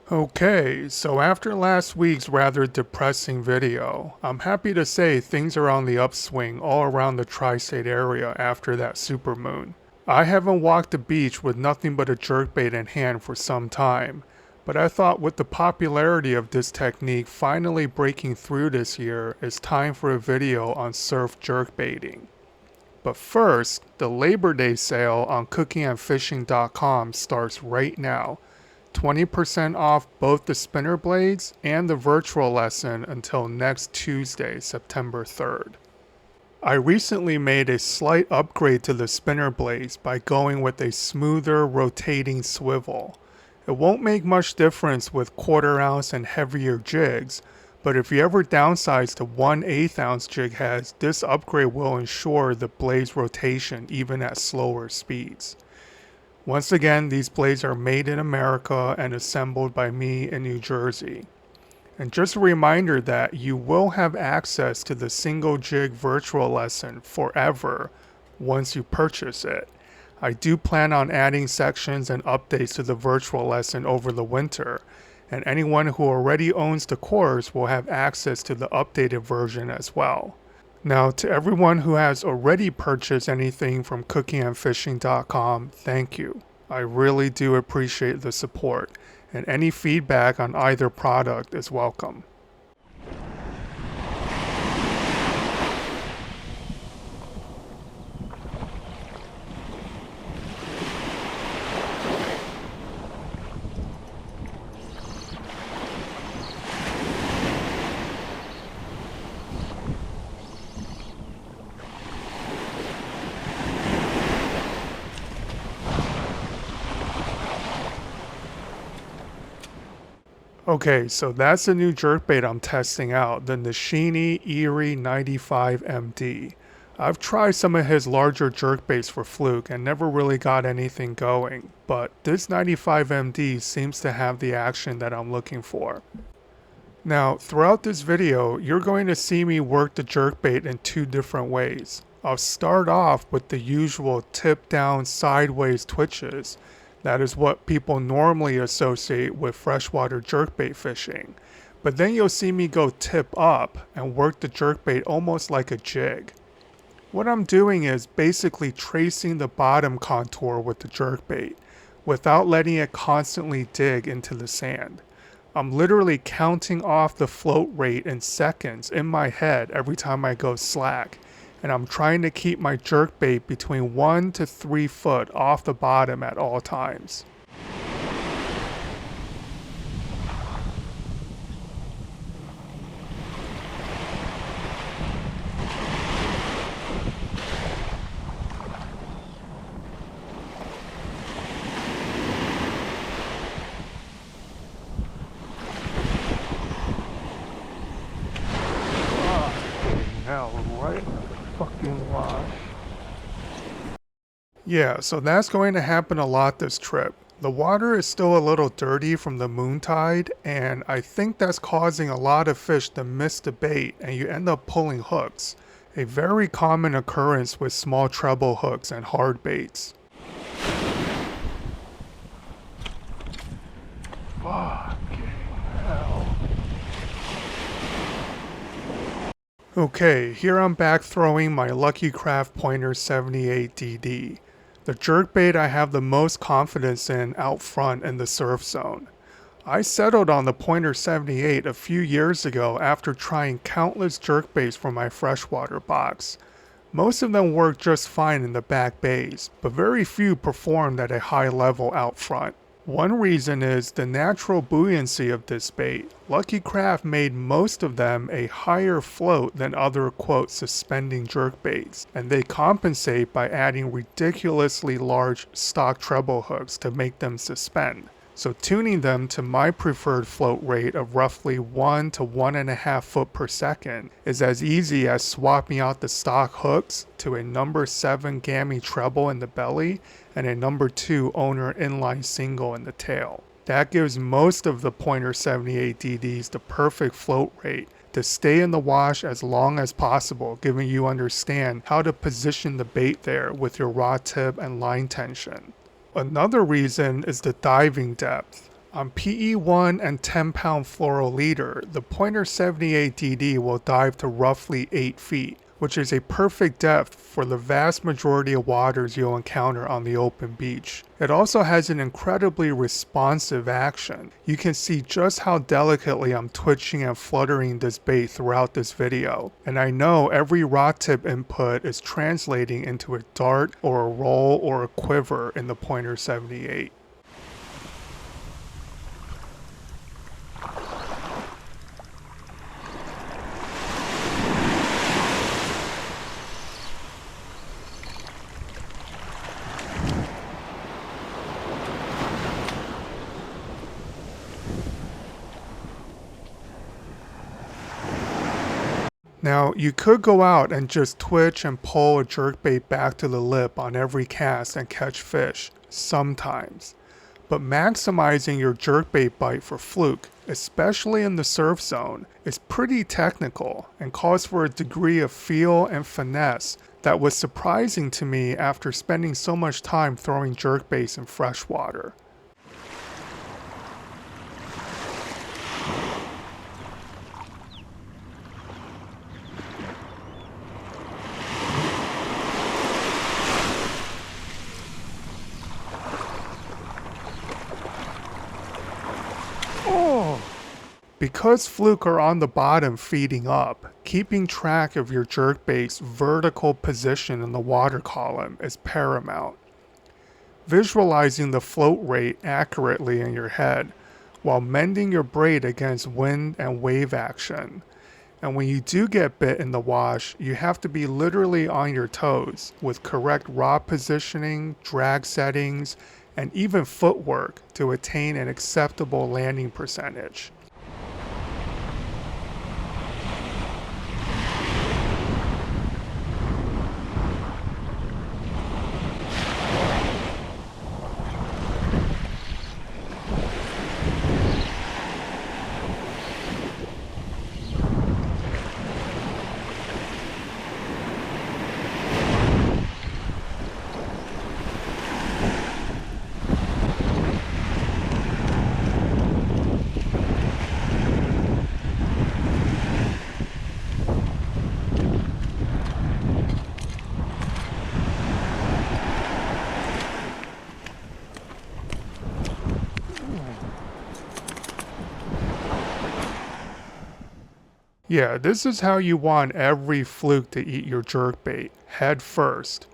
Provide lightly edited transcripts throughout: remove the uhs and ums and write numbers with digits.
Okay, so after last week's rather depressing video, I'm happy to say things are on the upswing all around the tri-state area after that supermoon. I haven't walked the beach with nothing but a jerkbait in hand for some time, but I thought with the popularity of this technique finally breaking through this year, it's time for a video on surf jerkbaiting. But first, the Labor Day sale on cookingandfishing.com starts right now. 20% off both the spinner blades and the virtual lesson until next Tuesday, September 3rd. I recently made a slight upgrade to the spinner blades by going with a smoother rotating swivel. It won't make much difference with 1/4 ounce and heavier jigs, but if you ever downsize to 1/8 ounce jig heads, this upgrade will ensure the blade's rotation even at slower speeds. Once again, these blades are made in America and assembled by me in New Jersey. And just a reminder that you will have access to the single jig virtual lesson forever once you purchase it. I do plan on adding sections and updates to the virtual lesson over the winter, and anyone who already owns the course will have access to the updated version as well. Now, to everyone who has already purchased anything from cookingandfishing.com, thank you. I really do appreciate the support, and any feedback on either product is welcome. Okay, so that's the new jerkbait I'm testing out, the Nishine Erie 95 MD. I've tried some of his larger jerkbaits for Fluke and never really got anything going, but this 95 MD seems to have the action that I'm looking for. Now, throughout this video, you're going to see me work the jerkbait in two different ways. I'll start off with the usual tip down sideways twitches. That is what people normally associate with freshwater jerkbait fishing. But then you'll see me go tip up and work the jerkbait almost like a jig. What I'm doing is basically tracing the bottom contour with the jerkbait without letting it constantly dig into the sand. I'm literally counting off the float rate in seconds in my head every time I go slack, and I'm trying to keep my jerkbait between 1 to 3 foot off the bottom at all times. Hell, right? Fucking wash. Yeah, so that's going to happen a lot this trip. The water is still a little dirty from the moon tide, and I think that's causing a lot of fish to miss the bait and you end up pulling hooks. A very common occurrence with small treble hooks and hard baits. Fucking hell. Okay, here I'm back throwing my Lucky Craft Pointer 78 DD, the jerkbait I have the most confidence in out front in the surf zone. I settled on the Pointer 78 a few years ago after trying countless jerkbaits for my freshwater box. Most of them worked just fine in the back bays, but very few performed at a high level out front. One reason is the natural buoyancy of this bait. Lucky Craft made most of them a higher float than other quote suspending jerkbaits, and they compensate by adding ridiculously large stock treble hooks to make them suspend. So tuning them to my preferred float rate of roughly 1 to 1.5 foot per second is as easy as swapping out the stock hooks to a number 7 gammy treble in the belly and a number 2 owner inline single in the tail. That gives most of the Pointer 78 DDs the perfect float rate to stay in the wash as long as possible, giving you understand how to position the bait there with your rod tip and line tension. Another reason is the diving depth. On PE1 and 10-pound fluoro leader, the .78DD will dive to roughly 8 feet, which is a perfect depth for the vast majority of waters you'll encounter on the open beach. It also has an incredibly responsive action. You can see just how delicately I'm twitching and fluttering this bait throughout this video, and I know every rod tip input is translating into a dart or a roll or a quiver in the .78. Now, you could go out and just twitch and pull a jerkbait back to the lip on every cast and catch fish, sometimes. But maximizing your jerkbait bite for fluke, especially in the surf zone, is pretty technical and calls for a degree of feel and finesse that was surprising to me after spending so much time throwing jerkbaits in freshwater. Because fluke are on the bottom feeding up, keeping track of your jerkbait's vertical position in the water column is paramount. Visualizing the float rate accurately in your head while mending your braid against wind and wave action. And when you do get bit in the wash, you have to be literally on your toes with correct rod positioning, drag settings, and even footwork to attain an acceptable landing percentage. Yeah, this is how you want every fluke to eat your jerkbait, head first.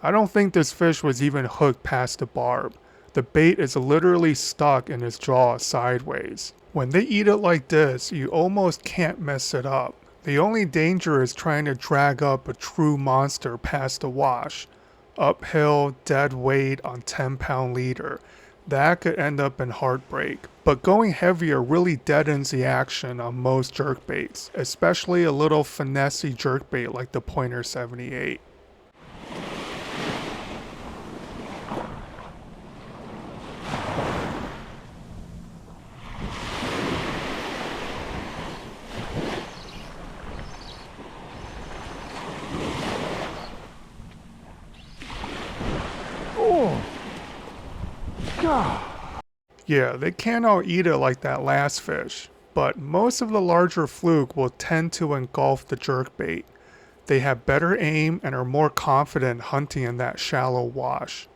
I don't think this fish was even hooked past the barb. The bait is literally stuck in his jaw sideways. When they eat it like this, you almost can't mess it up. The only danger is trying to drag up a true monster past the wash. Uphill, dead weight on 10-pound leader. That could end up in heartbreak. But going heavier really deadens the action on most jerkbaits, especially a little finessey jerkbait like the .78. Oh! God! Yeah, they can't all eat it like that last fish, but most of the larger fluke will tend to engulf the jerkbait. They have better aim and are more confident hunting in that shallow wash.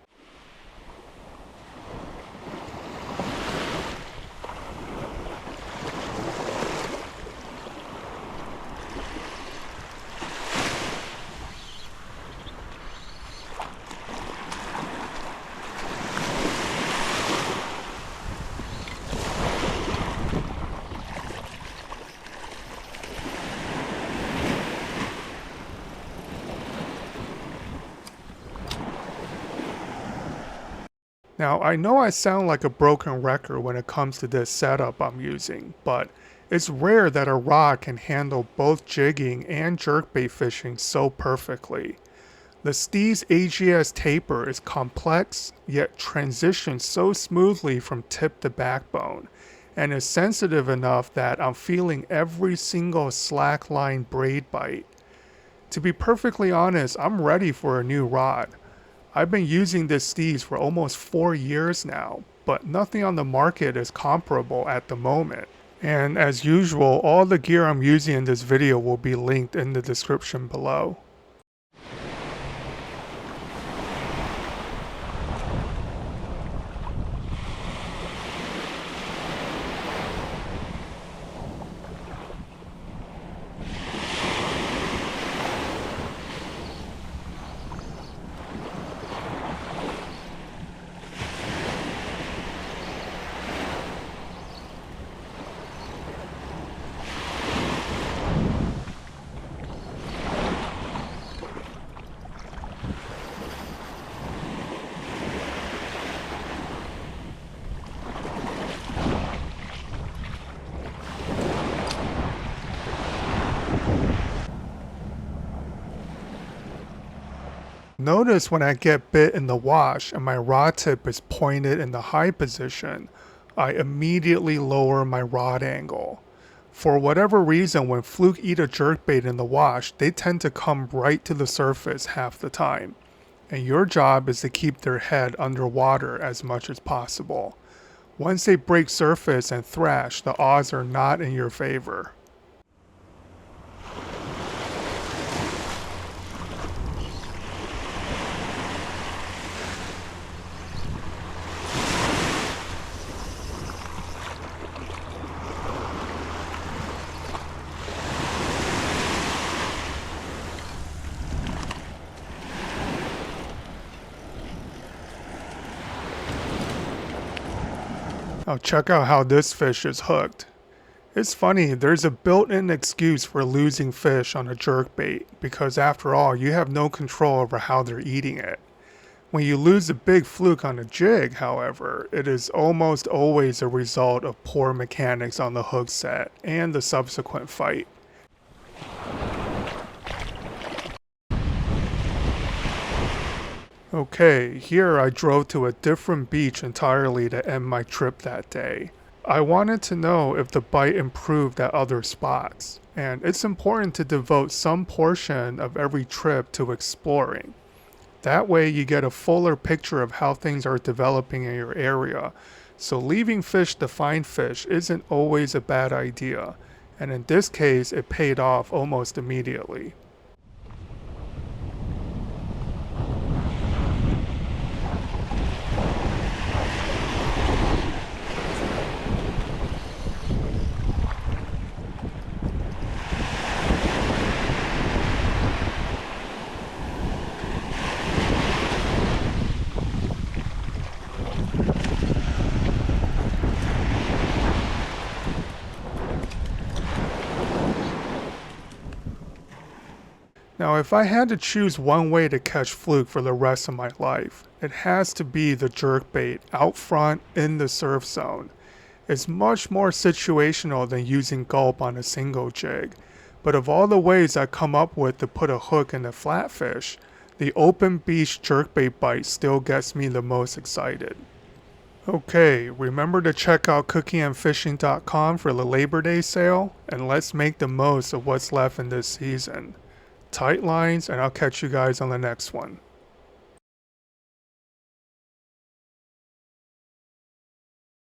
Now, I know I sound like a broken record when it comes to this setup I'm using, but it's rare that a rod can handle both jigging and jerkbait fishing so perfectly. The Steve's AGS taper is complex, yet transitions so smoothly from tip to backbone, and is sensitive enough that I'm feeling every single slackline braid bite. To be perfectly honest, I'm ready for a new rod. I've been using this Steve's for almost 4 years now, but nothing on the market is comparable at the moment. And as usual, all the gear I'm using in this video will be linked in the description below. Notice when I get bit in the wash and my rod tip is pointed in the high position, I immediately lower my rod angle. For whatever reason, when Fluke eat a jerkbait in the wash, they tend to come right to the surface half the time. And your job is to keep their head underwater as much as possible. Once they break surface and thrash, the odds are not in your favor. Now check out how this fish is hooked. It's funny, there's a built-in excuse for losing fish on a jerkbait because after all, you have no control over how they're eating it. When you lose a big fluke on a jig, however, it is almost always a result of poor mechanics on the hook set and the subsequent fight. Okay, here I drove to a different beach entirely to end my trip that day. I wanted to know if the bite improved at other spots, and it's important to devote some portion of every trip to exploring. That way you get a fuller picture of how things are developing in your area, so leaving fish to find fish isn't always a bad idea, and in this case it paid off almost immediately. Now, if I had to choose one way to catch fluke for the rest of my life, it has to be the jerkbait out front in the surf zone. It's much more situational than using gulp on a single jig, but of all the ways I come up with to put a hook in a flatfish, the open beach jerkbait bite still gets me the most excited. Okay, remember to check out cookieandfishing.com for the Labor Day sale, and let's make the most of what's left in this season. Tight lines, and I'll catch you guys on the next one.